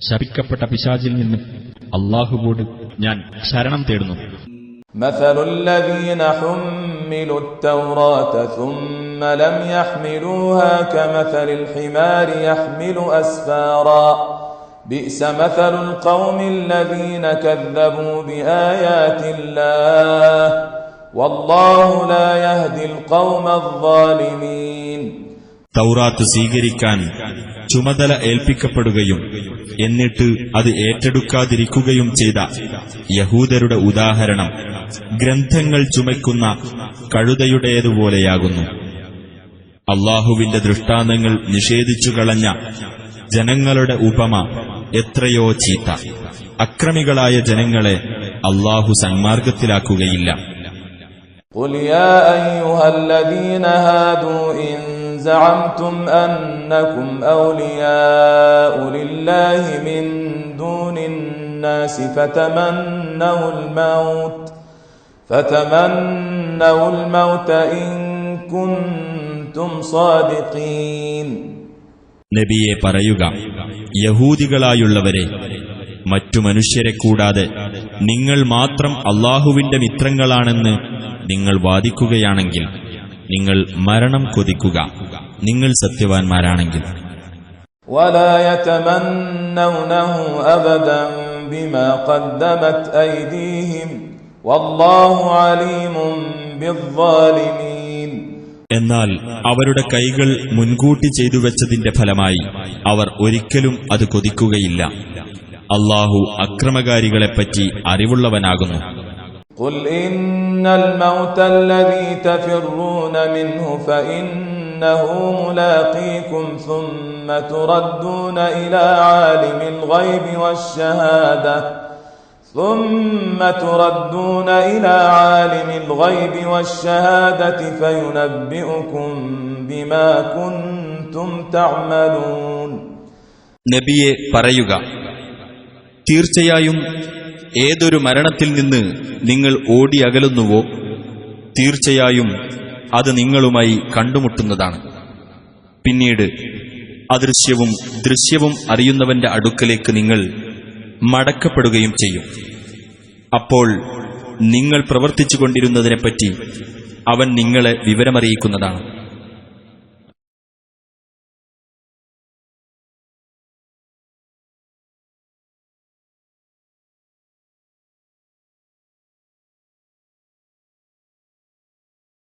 ശപിക്കപ്പെട്ട പിശാചിൽ നിന്ന് അല്ലാഹുവോട് ഞാൻ ശരണം തേടുന്നു. مثل الذين حملوا التوراة ثم لم يحملوها كمثل الحمار يحمل أسفارا بئس مثل القوم الذين كذبوا بآيات الله والله لا يهدي القوم الظالمين. തൗറാത്ത് സ്വീകരിക്കാൻ ചുമതല ഏൽപ്പിക്കപ്പെടുകയും എന്നിട്ട് അത് ഏറ്റെടുക്കാതിരിക്കുകയും ചെയ്ത യഹൂദരുടെ ഉദാഹരണം ഗ്രന്ഥങ്ങൾ ചുമക്കുന്ന കഴുതയുടേതുപോലെയാകുന്നു. അല്ലാഹുവിന്റെ ദൃഷ്ടാന്തങ്ങൾ നിഷേധിച്ചു കളഞ്ഞ ജനങ്ങളുടെ ഉപമ എത്രയോ ചീത്ത. അക്രമികളായ ജനങ്ങളെ അല്ലാഹു സന്മാർഗത്തിലാക്കുകയില്ല. ഖുൽ യാ അയ്യുഹല്ലദീന ഹാദൂ ഇൻ زعمتم أنكم أولياء لله من دون الناس فتمنوا الموت إن كنتم صادقين. നബിയെ പറയുക, യഹൂദികളായുള്ളവരെ, മറ്റു മനുഷ്യരെ കൂടാതെ നിങ്ങൾ മാത്രം അല്ലാഹുവിന്റെ മിത്രങ്ങളാണെന്ന് നിങ്ങൾ വാദിക്കുകയാണെങ്കിൽ നിങ്ങൾ മരണം കൊതിക്കുക, നിങ്ങൾ സത്യവാൻമാരാണെങ്കിൽ. ولا يتمنونه أبدا بما قدمت أيديهم والله عليم بالظالمين. എന്നാൽ അവരുടെ കൈകൾ മുൻകൂട്ടി ചെയ്തു വെച്ചതിന്റെ ഫലമായി അവർ ഒരിക്കലും അത് കൊതിക്കുകയില്ല. അല്ലാഹു അക്രമകാരികളെപ്പറ്റി അറിവുള്ളവനാകുന്നു. قل إن الموت الذي تفرون منه فإنه ملاقيكم ثم تردون إلى عالم الغيب والشهادة فينبئكم بما كنتم تعملون. നബിയെ പറയുക, തീർച്ചയായും ഏതൊരു മരണത്തിൽ നിന്ന് നിങ്ങൾ ഓടിയകലുന്നുവോ തീർച്ചയായും അത് നിങ്ങളുമായി കണ്ടുമുട്ടുന്നതാണ്. പിന്നീട് അദൃശ്യവും ദൃശ്യവും അറിയുന്നവന്റെ അടുക്കലേക്ക് നിങ്ങൾ മടക്കപ്പെടുകയും ചെയ്യും. അപ്പോൾ നിങ്ങൾ പ്രവർത്തിച്ചുകൊണ്ടിരുന്നതിനെപ്പറ്റി അവൻ നിങ്ങളെ വിവരമറിയിക്കുന്നതാണ്.